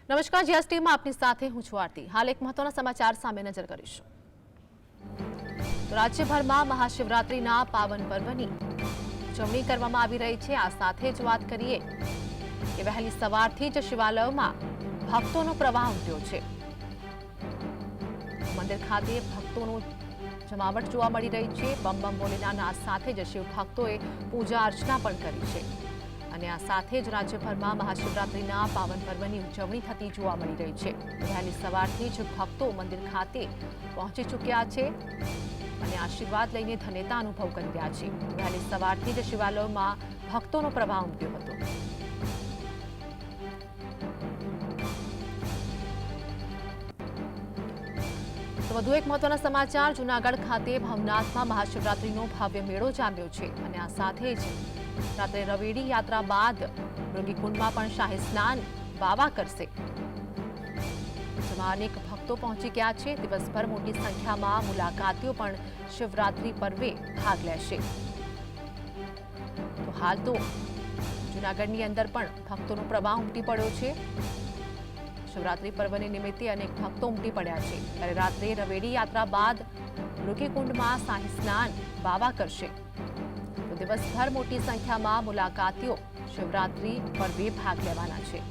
નમસ્કાર, જીએસ ટીવીમાં આપની સાથે હું છું આરતી। હાલ એક મહત્વના સમાચાર સામે નજર કરીશું। તો રાજ્યભરમાં મહાશિવરાત્રિના પાવન પર્વની ઉજવણી કરવામાં આવી રહી છે। આ સાથે જ વાત કરીએ કે વહેલી સવારથી જ શિવાલયોમાં ભક્તોનો પ્રવાહ ઉમટ્યો છે। મંદિર ખાતે ભક્તોનો જમાવટ જોવા મળી રહી છે। બમ બમ ભોલેનાના સાથે જ શિવ ભક્તોએ પૂજા અર્ચના પણ કરી છે અને આ સાથે જ રાજ્યભરમાં મહાશિવરાત્રિના પાવન પર્વની ઉજવણી થતી જોવા મળી રહી છે। વહેલી સવારથી જ ભક્તો મંદિર ખાતે પહોંચી ચૂક્યા છે અને આશીર્વાદ લઈને ધન્યતા અનુભવ કરી રહ્યા છે। વહેલી સવારથી જ શિવાલયોમાં ભક્તોનો પ્રવાહ ઉમટ્યો હતો। તો વધુ એક મહત્વના સમાચાર, જૂનાગઢ ખાતે ભવનાથમાં મહાશિવરાત્રિનો ભવ્ય મેળો જામ્યો છે અને આ સાથે જ રાત્રે રવેડી યાત્રા બાદ મૃગીકુંડમાં પણ શાહી સ્નાન બાવા કરશે, જેમાં અનેક ભક્તો પહોંચી ગયા છે। દિવસભર મોટી સંખ્યામાં મુલાકાતીઓ પણ શિવરાત્રી પર્વે ભાગ લેશે। તો હાલ તો જૂનાગઢની અંદર પણ ભક્તોનો પ્રવાહ ઉમટી પડ્યો છે। શિવરાત્રી પર્વને નિમિત્તે અનેક ભક્તો ઉમટી પડ્યા છે ત્યારે રાત્રે રવેડી યાત્રા બાદ મૃગીકુંડમાં શાહી સ્નાન બાવા કરશે। દિવસભર મોટી સંખ્યામાં મુલાકાતીઓ શિવરાત્રી પર્વે ભાગ લેવાના છે।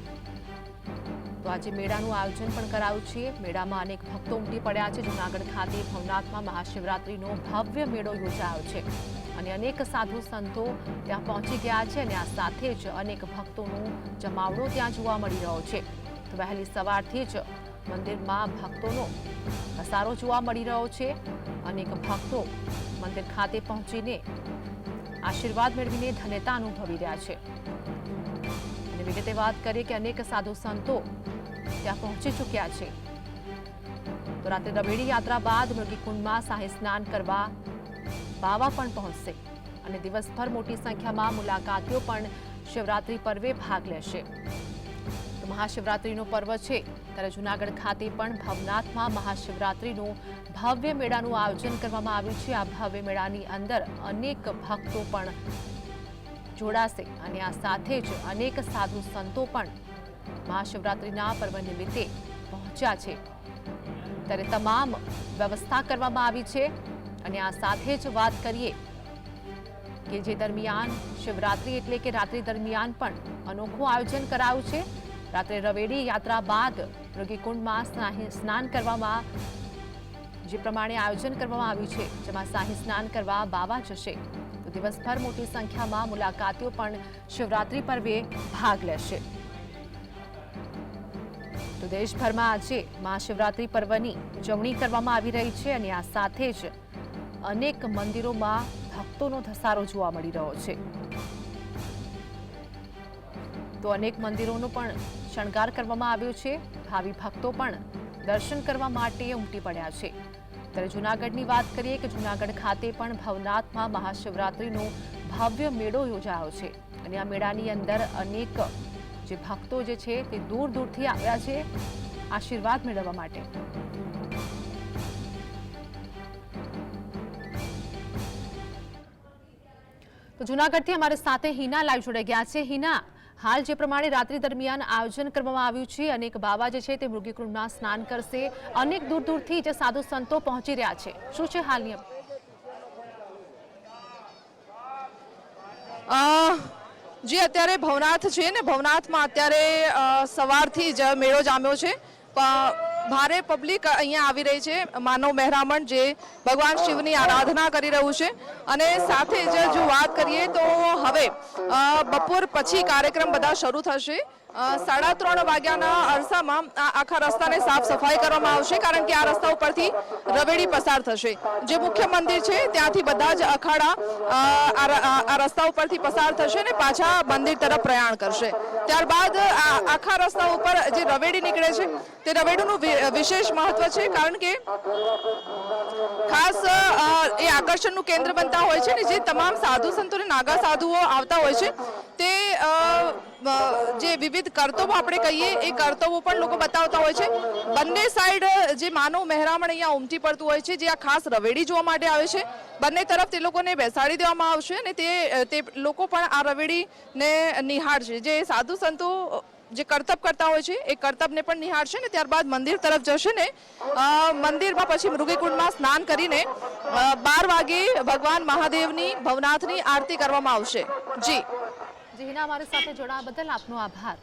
તો આજે મેળાનું આયોજન પણ કરાયું છે। મેળામાં અનેક ભક્તો ઉમટી પડ્યા છે। જૂનાગઢ ખાતે ભવનાથમાં મહાશિવરાત્રિનો ભવ્ય મેળો યોજાયો છે અને અનેક સાધુ સંતો ત્યાં પહોંચી ગયા છે અને આ સાથે જ અનેક ભક્તોનો જમાવડો ત્યાં જોવા મળી રહ્યો છે। તો વહેલી સવારથી જ મંદિરમાં ભક્તોનો ઘસારો જોવા મળી રહ્યો છે। અનેક ભક્તો મંદિર ખાતે પહોંચીને આશીર્વાદ મેળવીને ધન્યતા અનુભવી રહ્યા છે અને વિગતે વાત કરીએ કે અનેક સાધુ સંતો ત્યાં પહોંચી ચૂક્યા છે। તો રાત્રે રવેડી યાત્રા બાદ મૃગીકુંડમાં શાહી સ્નાન કરવા બાવા પણ પહોંચશે અને દિવસભર મોટી સંખ્યામાં મુલાકાતીઓ પણ શિવરાત્રી પર્વે ભાગ લેશે। તો મહાશિવરાત્રીનો પર્વ છે ત્યારે જૂનાગઢ ખાતે પણ ભવનાથમાં મહાશિવરાત્રીનું ભવ્ય મેળાનું આયોજન કરવામાં આવ્યું છે। આ ભવ્ય મેળાની અંદર અનેક ભક્તો પણ જોડાશે અને આ સાથે જ અનેક સાધુ સંતો પણ મહાશિવરાત્રીના પર્વ નિમિત્તે પહોંચ્યા છે ત્યારે તમામ વ્યવસ્થા કરવામાં આવી છે અને આ સાથે જ વાત કરીએ કે જે દરમિયાન શિવરાત્રી એટલે કે રાત્રિ દરમિયાન પણ અનોખું આયોજન કરાયું છે। રાત્રે રવેડી યાત્રા બાદ મૃગીકુંડમાં સ્નાન કરવામાં જે પ્રમાણે આયોજન કરવામાં આવ્યું છે, જેમાં શાહી સ્નાન કરવા બાવા જશે। તો દિવસભર મોટી સંખ્યામાં મુલાકાતીઓ પણ શિવરાત્રી પર્વે ભાગ લેશે। તો દેશભરમાં આજે મહાશિવરાત્રી પર્વની ઉજવણી કરવામાં આવી રહી છે અને આ સાથે જ અનેક મંદિરોમાં ભક્તોનો ધસારો જોવા મળી રહ્યો છે। તો અનેક મંદિરોનો પણ શણગાર કરવામાં આવ્યો છે। ભાવિ ભક્તો પણ દર્શન કરવા માટે ઉમટી પડ્યા છે। ત્યારે જૂનાગઢની વાત કરીએ કે જૂનાગઢ ખાતે પણ ભવનાથમાં મહાશિવરાત્રિનો ભવ્ય મેળો યોજાયો છે અને આ મેળાની અંદર અનેક જે ભક્તો જે છે તે દૂર દૂરથી આવ્યા છે આશીર્વાદ મેળવવા માટે। તો જૂનાગઢથી અમારી સાથે હિના લાઈવ જોડાઈ ગયા છે। હિના, હાલ જે પ્રમાણે રાત્રિ દરમિયાન આયોજન કરવામાં આવ્યું છે, અનેક બાવા જે છે તે મૃગીકુંડમાં સ્નાન કરશે, અનેક દૂર દૂરથી જે સાધુ સંતો પહોંચી રહ્યા છે, શું છે હાલની જે અત્યારે ભવનાથ છે ને, ભવનાથમાં અત્યારે સવારથી જ મેળો જામ્યો છે। ભારે પબ્લિક અહીંયા આવી રહી છે। માનવ મહેરામણ જે ભગવાન શિવની આરાધના કરી રહ્યું છે અને સાથે જ જો વાત કરીએ તો હવે બપોર પછી કાર્યક્રમ બધા શરૂ થશે। 3:30 વાગ્યાના અરસામાં આખા રસ્તાને સાફ સફાઈ કરવામાં આવશે કારણ કે આ રસ્તા ઉપરથી રવેડી પસાર થશે। જે મુખ્ય મંદિર છે ત્યાંથી બધા જ અખાડા આ રસ્તા ઉપરથી પસાર થશે ને પાછા મંદિર તરફ પ્રયાણ કરશે। ત્યારબાદ આખા રસ્તા ઉપર જે રવેડી નીકળે છે તે રવેડીનું વિશેષ મહત્વ છે કારણ કે ખાસ એ આકર્ષણનું કેન્દ્ર બનતા હોય છે ને, જે તમામ સાધુ સંતો અને નાગા સાધુઓ આવતા હોય છે તે જે વિવિધ કરતબો આપણે કહીએ એ કરતબો પણ લોકો બતાવતા હોય છે। બંને સાઈડ જે માનવ મહેરામણ અહીંયા ઉમટી પડતું હોય છે, જે આ ખાસ રવેડી જોવા માટે આવે છે, બંને તરફ તે લોકોને બેસાડી દેવામાં આવશે અને તે લોકો પણ આ રવેડીને નિહાળશે। જે સાધુ સંતો જે કરતબ કરતા હોય છે એ કરતબને પણ નિહાળશે ને ત્યારબાદ મંદિર તરફ જશે ને મંદિરમાં પછી મૃગીકુંડમાં સ્નાન કરીને 12 વાગે ભગવાન મહાદેવની ભવનાથની આરતી કરવામાં આવશે. જી હિના, અમારી સાથે જોડાવા બદલ આપનો આભાર.